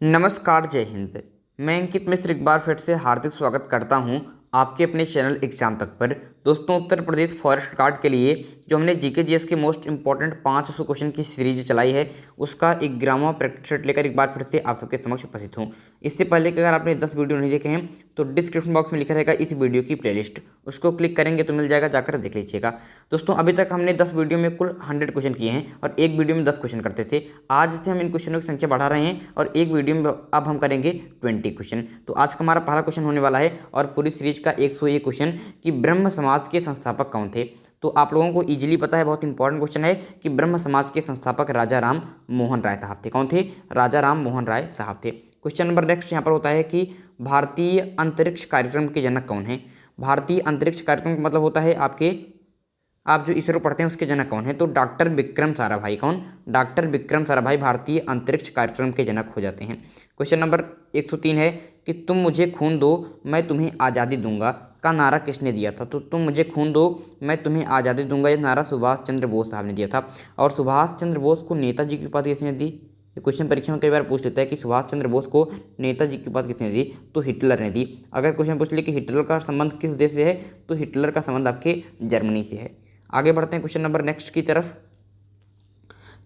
नमस्कार, जय हिंद। मैं अंकित मिश्र एक बार फिर से हार्दिक स्वागत करता हूं आपके अपने चैनल एग्जाम तक पर। दोस्तों, उत्तर प्रदेश फॉरेस्ट गार्ड के लिए जो हमने जीके जीएस के मोस्ट इंपॉर्टेंट 500 क्वेश्चन की सीरीज चलाई है, उसका एक ग्रामर प्रैक्टिस सेट लेकर एक बार फिर से आप सबके समक्ष उपस्थित हूं। इससे पहले कि अगर आपने 10 वीडियो नहीं देखे हैं तो डिस्क्रिप्शन बॉक्स में लिखा रहेगा इस वीडियो की प्लेलिस्ट, उसको क्लिक करेंगे तो मिल जाएगा, जाकर देख लीजिएगा। दोस्तों, अभी तक हमने 10 वीडियो में कुल 100 क्वेश्चन किए हैं और एक वीडियो में 10 क्वेश्चन करते थे। आज से हम इन क्वेश्चनों की संख्या बढ़ा रहे हैं और एक वीडियो में अब हम करेंगे 20 क्वेश्चन। तो आज का हमारा पहला क्वेश्चन होने वाला है और पूरी सीरीज का 101 क्वेश्चन कि ब्रह्म समाज के संस्थापक कौन थे। तो आप लोगों को इजीली पता है, बहुत इंपॉर्टेंट क्वेश्चन है कि ब्रह्म समाज के संस्थापक राजा राम मोहन राय साहब थे। कौन थे? राजा राम मोहन राय साहब थे। क्वेश्चन नंबर नेक्स्ट यहाँ पर होता है कि भारतीय अंतरिक्ष कार्यक्रम के जनक कौन है। भारतीय अंतरिक्ष कार्यक्रम का मतलब होता है आप जो इसरो पढ़ते हैं उसके जनक कौन है। तो डॉक्टर विक्रम साराभाई। कौन? डॉक्टर विक्रम साराभाई भारतीय अंतरिक्ष कार्यक्रम के जनक हो जाते हैं। क्वेश्चन नंबर 103 है कि तुम मुझे खून दो मैं तुम्हें आज़ादी दूंगा का नारा किसने दिया था। तो तुम मुझे खून दो मैं तुम्हें आज़ादी दूंगा, यह नारा सुभाष चंद्र बोस साहब ने दिया था। और सुभाष चंद्र बोस को नेताजी की उपाधि किसने दी? ये क्वेश्चन परीक्षा में कई बार पूछ लेता है कि सुभाष चंद्र बोस को नेताजी की उपाधि किसने दी। तो हिटलर ने दी। अगर क्वेश्चन पूछ ले कि हिटलर का संबंध किस देश से है, तो हिटलर का संबंध आपके जर्मनी से है। आगे बढ़ते हैं क्वेश्चन नंबर नेक्स्ट की तरफ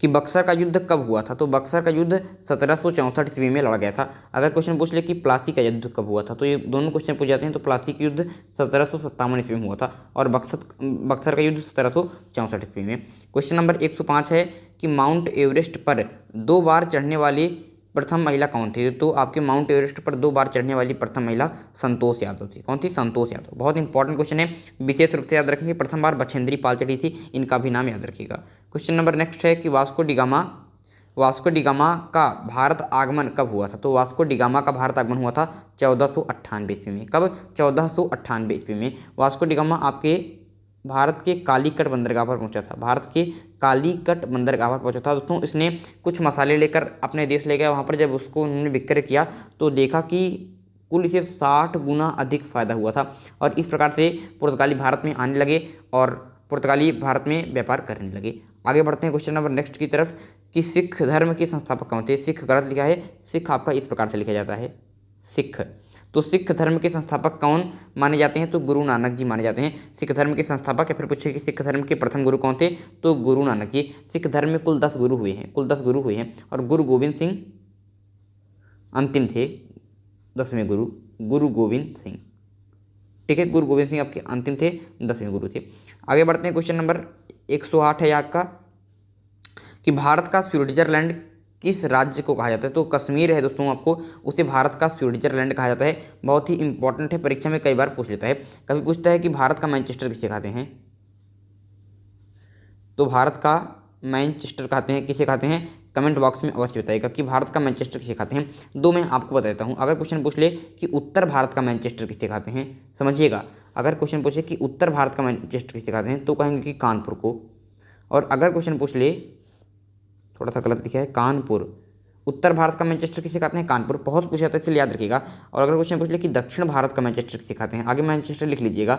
कि बक्सर का युद्ध कब हुआ था। तो बक्सर का युद्ध 1764 ईस्वी में लड़ा गया था। अगर क्वेश्चन पूछ ले कि प्लासी का युद्ध कब हुआ था, तो ये दोनों क्वेश्चन पूछ जाते हैं। तो प्लासी का युद्ध 1757 ईस्वी में हुआ था और बक्सर का युद्ध 1764 ईस्वी में। क्वेश्चन नंबर 105 है कि माउंट एवरेस्ट पर 2 बार चढ़ने वाली प्रथम महिला कौन थी। तो आपके माउंट एवरेस्ट पर 2 बार चढ़ने वाली प्रथम महिला संतोष यादव थी। कौन थी? संतोष यादव। बहुत इंपॉर्टेंट क्वेश्चन है, विशेष रूप से याद रखेंगे। प्रथम बार बछेंद्री पाल चढ़ी थी, इनका भी नाम याद रखिएगा। क्वेश्चन नंबर नेक्स्ट है कि वास्को डिगामा का भारत आगमन कब हुआ था। तो वास्को डिगामा का भारत आगमन हुआ था 1498 ईस्वी में। कब? 1498 ईस्वी में वास्को डिगामा आपके भारत के कालीकट बंदरगाह पर पहुंचा था। भारत के कालीकट बंदरगाह पर पहुंचा था। दोस्तों, इसने कुछ मसाले लेकर अपने देश ले गया। वहाँ पर जब उसको उन्होंने विक्रय किया तो देखा कि कुल इसे 60 गुना अधिक फायदा हुआ था और इस प्रकार से पुर्तगाली भारत में आने लगे और पुर्तगाली भारत में व्यापार करने लगे। आगे बढ़ते हैं क्वेश्चन नंबर नेक्स्ट की तरफ कि सिख धर्म के संस्थापक कौन थे। सिख गलत लिखा है, सिख आपका इस प्रकार से लिखा जाता है, सिख। तो सिख धर्म के संस्थापक कौन माने जाते हैं? तो गुरु नानक जी माने जाते हैं सिख धर्म के संस्थापक। या फिर पूछे कि सिख धर्म के प्रथम गुरु कौन थे, तो गुरु नानक जी। सिख धर्म में कुल 10 गुरु हुए हैं, कुल 10 गुरु हुए हैं और गुरु गोविंद सिंह अंतिम थे, 10वें गुरु गुरु गोविंद सिंह। ठीक है, गुरु गोविंद सिंह आपके अंतिम थे, 10वें गुरु थे। आगे बढ़ते हैं क्वेश्चन नंबर 108 है आपका कि भारत का स्विट्जरलैंड किस राज्य को कहा जाता है। तो कश्मीर है दोस्तों, आपको उसे भारत का स्विट्जरलैंड कहा जाता है। बहुत ही इंपॉर्टेंट है, परीक्षा में कई बार पूछ लेता है। कभी पूछता है कि भारत का मैनचेस्टर किसे कहते हैं। तो भारत का मैनचेस्टर कहते हैं, किसे कहते हैं? कमेंट बॉक्स में अवश्य बताइएगा कि भारत का मैनचेस्टर किसे कहते हैं। दो मैं आपको बता देता हूँ। अगर क्वेश्चन पूछ ले कि उत्तर भारत का मैनचेस्टर किसे कहते हैं, समझिएगा, अगर क्वेश्चन पूछे कि उत्तर भारत का मैनचेस्टर किसे कहते हैं तो कहेंगे कि कानपुर को। और अगर क्वेश्चन पूछ ले, थोड़ा सा गलत लिखा है, कानपुर। उत्तर भारत का मैनचेस्टर किसे कहते हैं? कानपुर। बहुत पूछा जाता है, इसलिए याद रखिएगा। और अगर क्वेश्चन पूछ ले कि दक्षिण भारत का मैनचेस्टर किसे कहते हैं, आगे मैनचेस्टर लिख लीजिएगा,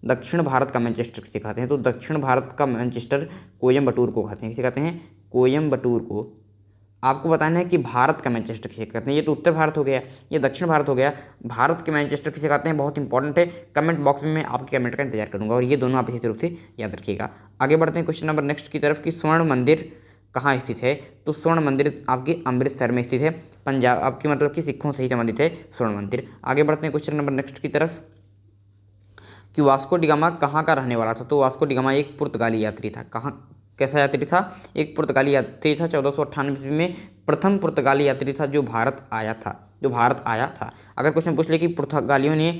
दक्षिण भारत का मैनचेस्टर किसे कहते हैं। तो दक्षिण भारत का मैनचेस्टर कोयम्बटूर को कहते हैं। किसे कहते हैं? कोयम्बटूर को। आपको बताना है कि भारत का मैनचेस्टर किसे कहते हैं। ये तो उत्तर भारत हो गया, ये दक्षिण भारत हो गया। भारत के मैनचेस्टर किसे कहते हैं, बहुत इंपॉर्टेंट है। कमेंट बॉक्स में मैं आपके कमेंट का इंतजार करूंगा और ये दोनों आप इसी रूप से याद रखिएगा। आगे बढ़ते हैं क्वेश्चन नंबर नेक्स्ट की तरफ कि स्वर्ण मंदिर कहाँ स्थित है। तो स्वर्ण मंदिर आपके अमृतसर में स्थित है, पंजाब आपकी, मतलब कि सिखों से ही संबंधित है स्वर्ण मंदिर। आगे बढ़ते हैं क्वेश्चन नंबर नेक्स्ट की तरफ कि वास्को डिगामा कहाँ का रहने वाला था। तो वास्को डिगामा एक पुर्तगाली यात्री था। कहाँ, कैसा यात्री था? एक पुर्तगाली यात्री था। 1498 ईस्वी में प्रथम पुर्तगाली यात्री था जो भारत आया था। अगर क्वेश्चन पूछ ले कि पुर्तगालियों ने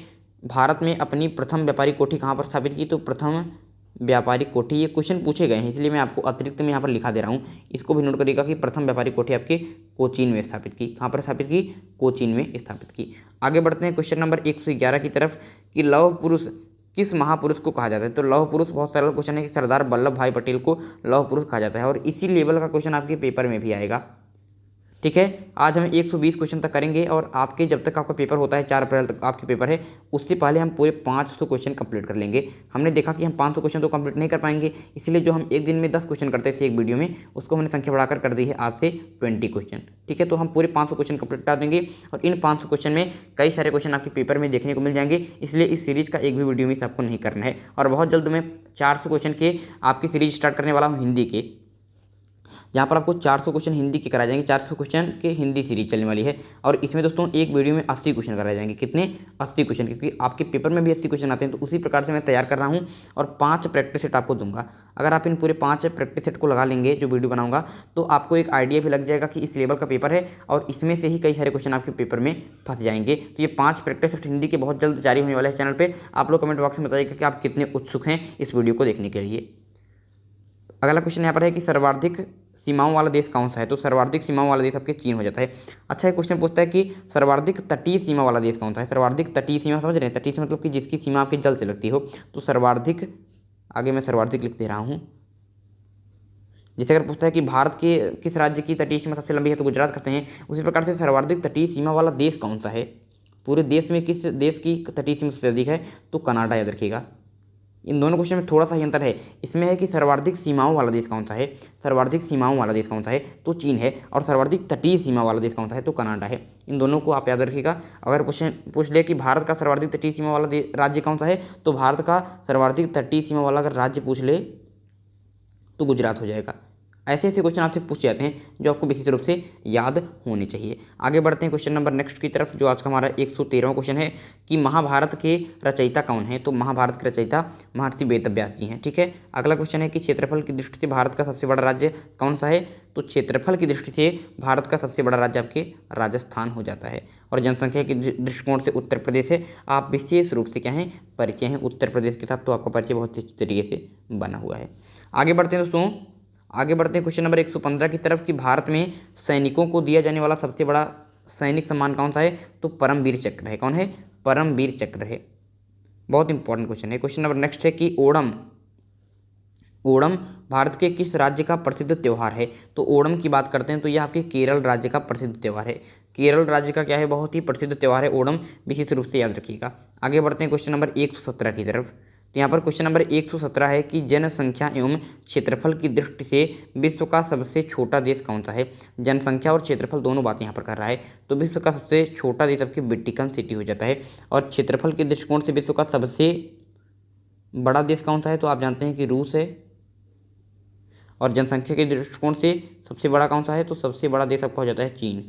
भारत में अपनी प्रथम व्यापारिक कोठी कहाँ पर स्थापित की, तो प्रथम व्यापारिक कोठी, ये क्वेश्चन पूछे गए हैं इसलिए मैं आपको अतिरिक्त में यहाँ पर लिखा दे रहा हूँ। इसको भी नोट करिएगा कि प्रथम व्यापारिक कोठी आपके कोचीन में स्थापित की। कहाँ पर स्थापित की? कोचीन में स्थापित की। आगे बढ़ते हैं क्वेश्चन नंबर 111 की तरफ कि लौह पुरुष किस महापुरुष को कहा जाता है। तो लौह पुरुष बहुत सरल क्वेश्चन है कि सरदार वल्लभ भाई पटेल को लौह पुरुष कहा जाता है और इसी लेवल का क्वेश्चन आपके पेपर में भी आएगा। ठीक है। आज हम 120 क्वेश्चन तक करेंगे और आपके जब तक आपका पेपर होता है 4 अप्रैल तक आपके पेपर है, उससे पहले हम पूरे 500 क्वेश्चन कंप्लीट कर लेंगे। हमने देखा कि हम 500 क्वेश्चन तो कंप्लीट नहीं कर पाएंगे, इसलिए जो हम एक दिन में 10 क्वेश्चन करते थे एक वीडियो में, उसको हमने संख्या बढ़ाकर कर दी है आज से 20 क्वेश्चन। ठीक है, तो हम पूरे 500 क्वेश्चन कंप्लीट कर देंगे और इन 500 क्वेश्चन में कई सारे क्वेश्चन आपके पेपर में देखने को मिल जाएंगे, इसलिए इस सीरीज़ का एक भी वीडियो मिस आपको नहीं करना है। और बहुत जल्द मैं 400 क्वेश्चन के आपकी सीरीज स्टार्ट करने वाला हूँ हिंदी के, जहाँ पर आपको 400 क्वेश्चन हिंदी के कराए जाएंगे। 400 क्वेश्चन के हिंदी सीरीज चलने वाली है और इसमें दोस्तों एक वीडियो में 80 क्वेश्चन कराए जाएंगे। कितने? 80 क्वेश्चन, क्योंकि आपके पेपर में भी 80 क्वेश्चन आते हैं, तो उसी प्रकार से मैं तैयार कर रहा हूँ और 5 प्रैक्टिस सेट आपको दूंगा। अगर आप इन पूरे 5 प्रैक्टिस सेट को लगा लेंगे जो वीडियो बनाऊंगा, तो आपको एक आइडिया भी लग जाएगा कि इस लेवल का पेपर है और इसमें से ही कई सारे क्वेश्चन आपके पेपर में फंस जाएंगे। तो ये 5 प्रैक्टिस सेट हिंदी के बहुत जल्द जारी होने वाले हैं चैनल पर। आप लोग कमेंट बॉक्स में बताइएगा कि आप कितने उत्सुक हैं इस वीडियो को देखने के लिए। अगला क्वेश्चन यहाँ पर है कि सर्वाधिक सीमाओं वाला देश कौन सा है? तो सर्वाधिक सीमाओं वाला देश आपके चीन हो जाता है। अच्छा, एक क्वेश्चन पूछता है कि सर्वाधिक तटीय सीमा वाला देश कौन सा है? सर्वाधिक तटीय सीमा समझ रहे हैं? तटीय से मतलब कि जिसकी सीमा आपके जल से लगती हो। तो सर्वाधिक, आगे मैं सर्वाधिक लिख दे रहा हूँ। जैसे अगर पूछता है कि भारत के किस राज्य की तटीय सीमा सबसे लंबी है, तो गुजरात कहते हैं। उसी प्रकार से सर्वाधिक तटीय सीमा वाला देश कौन सा है? पूरे देश में किस देश की तटीय सीमा सबसे अधिक है? तो कनाडा, याद रखिएगा। इन दोनों क्वेश्चन में थोड़ा सा ही अंतर है। इसमें है कि सर्वाधिक सीमाओं वाला देश कौन सा है? सर्वाधिक सीमाओं वाला देश कौन सा है? तो चीन है। और सर्वाधिक तटीय सीमा वाला देश कौन सा है? तो कनाडा है। इन दोनों को आप याद रखिएगा। अगर क्वेश्चन पूछ ले कि भारत का सर्वाधिक तटीय सीमा वाला राज्य कौन सा है, तो भारत का सर्वाधिक तटीय सीमा वाला अगर राज्य पूछ ले तो गुजरात हो जाएगा। ऐसे ऐसे क्वेश्चन आपसे पूछे जाते हैं जो आपको विशेष रूप से याद होने चाहिए। आगे बढ़ते हैं क्वेश्चन नंबर नेक्स्ट की तरफ, जो आज का हमारा 113वां क्वेश्चन है कि महाभारत के रचयिता कौन है? तो महाभारत के रचयिता महर्षि वेदव्यास जी हैं। ठीक है। अगला क्वेश्चन है कि क्षेत्रफल की दृष्टि से भारत का सबसे बड़ा राज्य कौन सा है? तो क्षेत्रफल की दृष्टि से भारत का सबसे बड़ा राज्य आपके राजस्थान हो जाता है। और जनसंख्या के दृष्टिकोण से उत्तर प्रदेश है। आप विशेष रूप से क्या हैं? परिचय हैं उत्तर प्रदेश के साथ, तो आपका परिचय बहुत अच्छी तरीके से बना हुआ है। आगे बढ़ते हैं दोस्तों, आगे बढ़ते हैं क्वेश्चन नंबर 115 की तरफ कि भारत में सैनिकों को दिया जाने वाला सबसे बड़ा सैनिक सम्मान कौन सा है? तो परमवीर चक्र है। कौन है? परमवीर चक्र है। बहुत इंपॉर्टेंट क्वेश्चन है। क्वेश्चन नंबर नेक्स्ट है कि ओणम, ओणम भारत के किस राज्य का प्रसिद्ध त्यौहार है? तो ओणम की बात करते हैं तो यह आपके केरल राज्य का प्रसिद्ध त्यौहार है। केरल राज्य का क्या है? बहुत ही प्रसिद्ध त्यौहार है ओणम, विशेष रूप से याद रखिएगा। आगे बढ़ते हैं क्वेश्चन नंबर 117 की तरफ। तो यहाँ पर क्वेश्चन नंबर 117 है कि जनसंख्या एवं क्षेत्रफल की दृष्टि से विश्व का सबसे छोटा देश कौन सा है? जनसंख्या और क्षेत्रफल दोनों बातें यहाँ पर कर रहा है। तो विश्व का सबसे छोटा देश आपकी वेटिकन सिटी हो जाता है। और क्षेत्रफल के दृष्टिकोण से विश्व का सबसे बड़ा देश कौन सा है? तो आप जानते हैं कि रूस है। और जनसंख्या के दृष्टिकोण से सबसे बड़ा कौन सा है? तो सबसे बड़ा देश आपका हो जाता है चीन।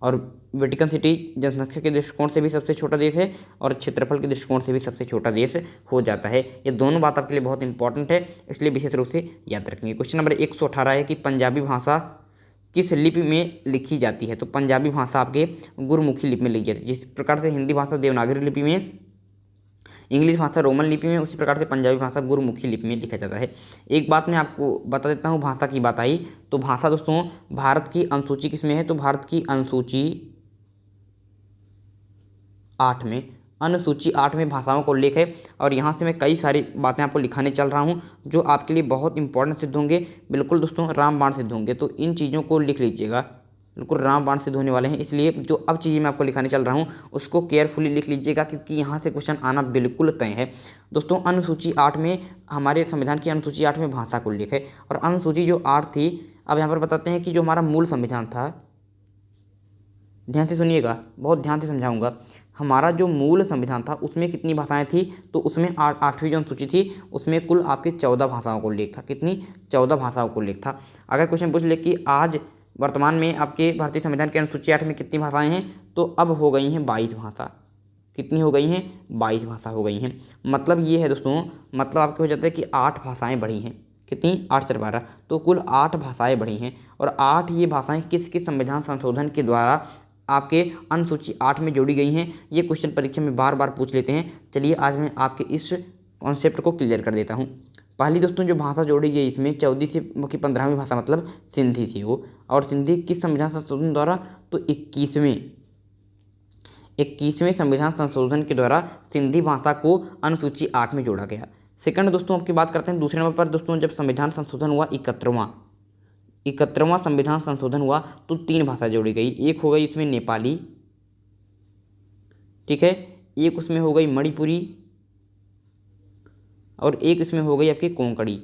और वेटिकन सिटी जनसंख्या के दृष्टिकोण से भी सबसे छोटा देश है और क्षेत्रफल के दृष्टिकोण से भी सबसे छोटा देश हो जाता है। ये दोनों बात आपके लिए बहुत इंपॉर्टेंट है, इसलिए विशेष रूप से याद रखेंगे। क्वेश्चन नंबर 118 है कि पंजाबी भाषा किस लिपि में लिखी जाती है? तो पंजाबी भाषा आपके गुरमुखी लिपि में लिखी जाती है। जिस प्रकार से हिंदी भाषा देवनागरी लिपि में, इंग्लिश भाषा रोमन लिपि में, उसी प्रकार से पंजाबी भाषा गुरमुखी लिपि में लिखा जाता है। एक बात मैं आपको बता देता हूँ, भाषा की बात आई तो भाषा दोस्तों भारत की अनुसूची किस में है? तो भारत की अनुसूची 8 में, अनुसूची 8 में भाषाओं का उल्लेख है। और यहाँ से मैं कई सारी बातें आपको लिखाने चल रहा हूँ जो आपके लिए बहुत इंपॉर्टेंट सिद्ध होंगे। बिल्कुल दोस्तों रामबाण सिद्ध होंगे, तो इन चीज़ों को लिख लीजिएगा। बिल्कुल रामबाण सिद्ध होने वाले हैं, इसलिए जो अब चीज़ें मैं आपको लिखाने चल रहा हूँ उसको केयरफुली लिख लीजिएगा, क्योंकि यहाँ से क्वेश्चन आना बिल्कुल तय है। दोस्तों अनुसूची 8 में, हमारे संविधान की अनुसूची 8 में भाषा का उल्लेख है। और अनुसूची जो 8 थी, अब यहाँ पर बताते हैं कि जो हमारा मूल संविधान था, ध्यान से सुनिएगा, बहुत ध्यान से समझाऊंगा। हमारा जो मूल संविधान था उसमें कितनी भाषाएं थी? तो उसमें 8वीं जो अनुसूची थी उसमें कुल आपके 14 भाषाओं को उल्लेख था। कितनी? 14 भाषाओं को उल्लेख था। अगर क्वेश्चन पूछ ले कि आज वर्तमान में आपके भारतीय संविधान के अनुसूची 8 में कितनी भाषाएं हैं? तो अब हो गई हैं 22 भाषा। कितनी हो गई हैं? 22 भाषा हो गई हैं। मतलब ये है दोस्तों, मतलब आपके हो जाता है कि 8 भाषाएं बढ़ी हैं। कितनी? 8 से 12, तो कुल 8 भाषाएं बढ़ी हैं। और 8 ये भाषाएं किस किस संविधान संशोधन के द्वारा आपके अनुसूची 8 में जोड़ी गई हैं? ये क्वेश्चन परीक्षा में बार बार पूछ लेते हैं। चलिए आज मैं आपके इस कॉन्सेप्ट को क्लियर कर देता हूँ। पहली दोस्तों जो भाषा जोड़ी गई इसमें 14 से की 15वीं भाषा मतलब सिंधी थी वो। और सिंधी किस संविधान संशोधन द्वारा? तो 21वें संविधान संशोधन के द्वारा सिंधी भाषा को अनुसूची 8 में जोड़ा गया। सेकंड दोस्तों आपकी बात करते हैं दूसरे नंबर पर दोस्तों, जब संविधान संशोधन हुआ 71वां, 71वां संविधान संशोधन हुआ तो 3 भाषा जोड़ी गई। एक हो गई इसमें नेपाली, ठीक है, एक उसमें हो गई मणिपुरी और एक इसमें हो गई आपकी कोंकणी।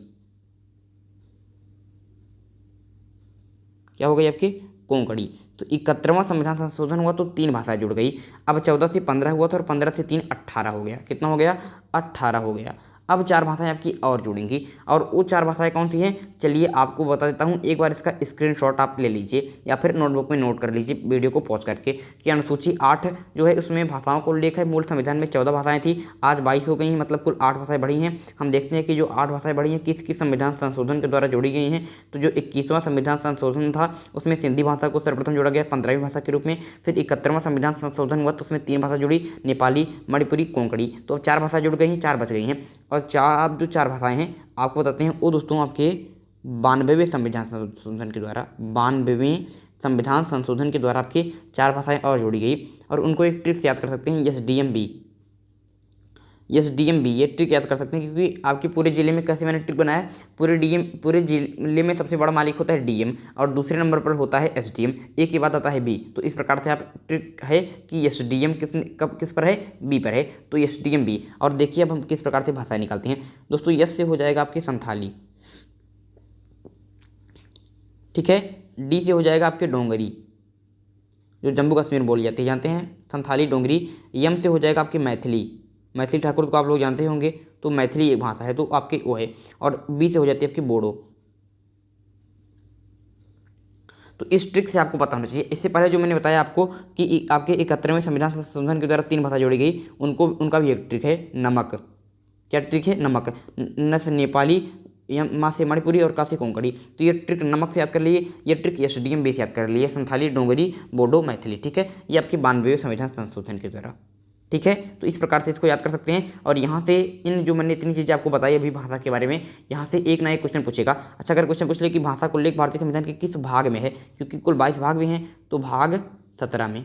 क्या हो गई आपकी? कोंकणी। तो 71वां संविधान संशोधन हुआ तो 3 भाषाएं जुड़ गई। अब 14 से 15 हुआ था और 15 से 3 18 हो गया। कितना हो गया? 18 हो गया। अब 4 भाषाएं आपकी और जुड़ेंगी और वो 4 भाषाएं कौन सी हैं? चलिए आपको बता देता हूँ। एक बार इसका स्क्रीनशॉट आप ले लीजिए या फिर नोटबुक में नोट कर लीजिए वीडियो को पॉज करके कि अनुसूची 8 जो है उसमें भाषाओं को उल्लेख है। मूल संविधान में 14 भाषाएं थी, आज 22 हो गई हैं, मतलब कुल 8 भाषाएं बढ़ी हैं। हम देखते हैं कि जो 8 भाषाएं बढ़ी हैं किस किस संविधान संशोधन के द्वारा जोड़ी गई हैं। तो जो 21वां संविधान संशोधन था उसमें सिंधी भाषा को सर्वप्रथम जोड़ा गया 15वीं भाषा के रूप में। फिर 71वां संविधान संशोधन हुआ तो उसमें 3 भाषा जुड़ी, नेपाली, मणिपुरी, कोंकणी। तो 4 भाषा जुड़ गई हैं, 4 बच गई हैं। और जो 4 भाषाएं हैं आपको बताते हैं वो दोस्तों आपके 92वें संविधान संशोधन के द्वारा 92वें संविधान संशोधन के द्वारा आपकी 4 भाषाएं और जोड़ी गई। और उनको एक ट्रिक से याद कर सकते हैं, एसडीएमबी, ये ट्रिक याद कर सकते हैं क्योंकि आपके पूरे जिले में कैसे मैंने ट्रिक बनाया, पूरे जिले में सबसे बड़ा मालिक होता है डीएम और दूसरे नंबर पर होता है एसडीएम, एक के बाद आता है बी। तो इस प्रकार से आप ट्रिक है कि एसडीएम किस पर है? बी पर है। तो एसडीएम बी। और देखिए अब हम किस प्रकार से भाषाएं निकालते हैं दोस्तों। यस से हो जाएगा आपके संथाली, ठीक है। डी से हो जाएगा आपके डोंगरी जो जम्मू कश्मीर में बोली जाती है, जानते हैं, संथाली डोंगरी। यम से हो जाएगा आपकी मैथिली ठाकुर को आप लोग जानते होंगे, तो मैथिली एक भाषा है तो आपके वो है। और बी से हो जाती है आपकी बोडो। तो इस ट्रिक से आपको पता होना चाहिए। इससे पहले जो मैंने बताया आपको कि आपके 71वें संविधान संशोधन के द्वारा 3 भाषा जोड़ी गई, उनका भी एक ट्रिक है, नमक। क्या ट्रिक है? नमक। न से नेपाली, माँ से मणिपुरी और का से कोंकणी। तो ये ट्रिक नमक से याद कर लिए, ये ट्रिक एसडीएम बी से याद कर लिए, संथाली, डोंगरी, बोडो, मैथिली, ठीक है। ये आपके 92वें संविधान संशोधन के द्वारा, ठीक है। तो इस प्रकार से इसको याद कर सकते हैं। और यहाँ से इन जो मैंने इतनी चीज़ें आपको बताई अभी भाषा के बारे में, यहाँ से एक ना एक क्वेश्चन पूछेगा। अच्छा, अगर क्वेश्चन पूछ ले कि भाषा को उल्लेख भारतीय संविधान के किस भाग में है, क्योंकि कुल 22 भाग भी हैं, तो भाग 17 में।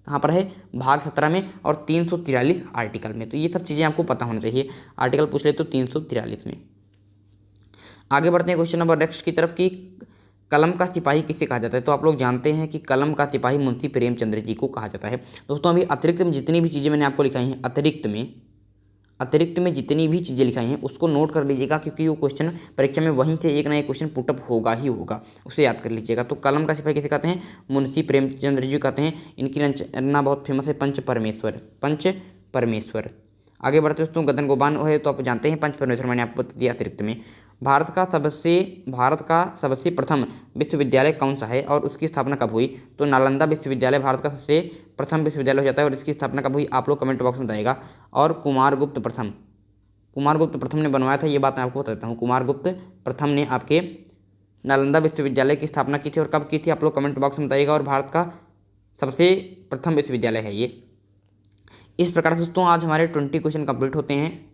कहाँ पर है? भाग 17 में और 343 आर्टिकल में। तो ये सब चीज़ें आपको पता होना चाहिए। आर्टिकल पूछ ले तो 343 में। आगे बढ़ते हैं क्वेश्चन नंबर नेक्स्ट की तरफ कि कलम का सिपाही किसे कहा जाता है। तो आप लोग जानते हैं कि कलम का सिपाही मुंशी प्रेमचंद्र जी को कहा जाता है। दोस्तों अभी अतिरिक्त में जितनी भी चीज़ें मैंने आपको लिखाई हैं, अतिरिक्त में जितनी भी चीज़ें लिखाई हैं उसको नोट कर लीजिएगा, क्योंकि वो क्वेश्चन परीक्षा में वहीं से एक ना एक क्वेश्चन पुटअप होगा ही होगा, उसे याद कर लीजिएगा। तो कलम का सिपाही किसे कहते हैं? मुंशी प्रेमचंद्र जी कहते हैं। इनकी रचना बहुत फेमस है, पंच परमेश्वर। आगे बढ़ते दोस्तों, गदन गोबान है तो आप जानते हैं पंच परमेश्वर, मैंने आपको बता दिया अतिरिक्त में। भारत का सबसे प्रथम विश्वविद्यालय कौन सा है और उसकी स्थापना कब हुई? तो नालंदा विश्वविद्यालय भारत का सबसे प्रथम विश्वविद्यालय हो जाता है और इसकी स्थापना कब हुई आप लोग कमेंट बॉक्स में बताइएगा। और कुमारगुप्त प्रथम ने बनवाया था, ये बात मैं आपको बताता हूँ। कुमारगुप्त प्रथम ने आपके नालंदा विश्वविद्यालय की स्थापना की थी और कब की थी आप लोग कमेंट बॉक्स में बताइएगा। और भारत का सबसे प्रथम विश्वविद्यालय है ये। इस प्रकार से दोस्तों आज हमारे 20 क्वेश्चन कंप्लीट होते हैं।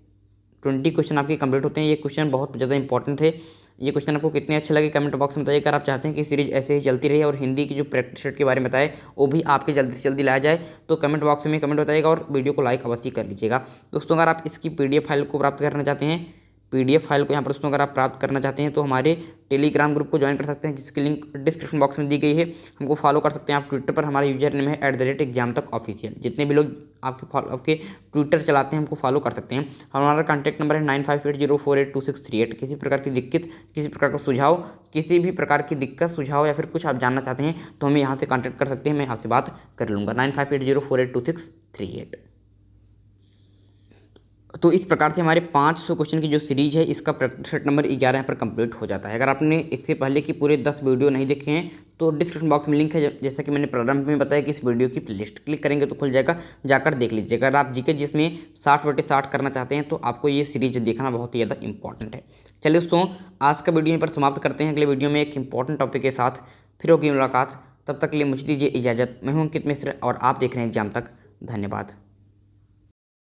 20 क्वेश्चन आपके कंप्लीट होते हैं। ये क्वेश्चन बहुत ज़्यादा इंपॉर्टेंट थे। ये क्वेश्चन आपको कितने अच्छे लगे कमेंट बॉक्स में बताइए। अगर आप चाहते हैं कि सीरीज ऐसे ही चलती रहे और हिंदी की जो प्रैक्टिस सेट के बारे में बताए वो भी आपके जल्दी से जल्दी लाया जाए, तो कमेंट बॉक्स में कमेंट बताइएगा और वीडियो को लाइक अवश्य कर लीजिएगा। दोस्तों अगर आप इसकी PDF फाइल को प्राप्त करना चाहते हैं, PDF फाइल को यहाँ पर दोस्तों अगर आप प्राप्त करना चाहते हैं तो हमारे टेलीग्राम ग्रुप को ज्वाइन कर सकते हैं, जिसकी लिंक डिस्क्रिप्शन बॉक्स में दी गई है। हमको फॉलो कर सकते हैं आप ट्विटर पर, हमारा यूजर नेम है @examtakofficial। जितने भी लोग आपके ट्विटर चलाते हैं हमको फॉलो कर सकते हैं। हमारा कॉन्टैक्ट नंबर है 9580482638। किसी प्रकार की दिक्कत, किसी प्रकार का सुझाव, किसी भी प्रकार की दिक्कत सुझाव या फिर कुछ आप जानना चाहते हैं तो हमें यहाँ से कॉन्टैक्ट कर सकते हैं, मैं आपसे बात कर लूँगा। 9580482638। तो इस प्रकार से हमारे 500 क्वेश्चन की जो सीरीज है इसका प्रैक्टिस सेट नंबर 11 यहाँ पर कंप्लीट हो जाता है। अगर आपने इससे पहले की पूरे 10 वीडियो नहीं देखे हैं तो डिस्क्रिप्शन बॉक्स में लिंक है, जैसा कि मैंने प्रारंभ में बताया कि इस वीडियो की प्लेलिस्ट क्लिक करेंगे तो खुल जाएगा, जाकर देख लीजिएगा। अगर आप जीके जिसमें 60/60 करना चाहते हैं तो आपको ये सीरीज देखना बहुत ही ज़्यादा इंपॉर्टेंट है। चलिए दोस्तों आज का वीडियो यहीं पर समाप्त करते हैं। अगले वीडियो में एक इंपॉर्टेंट टॉपिक के साथ फिर होगी मुलाकात। तब तक के लिए मुझे दीजिए इजाज़त। मैं हूं अंकित मिश्र और आप देख रहे हैं एग्जाम तक। धन्यवाद।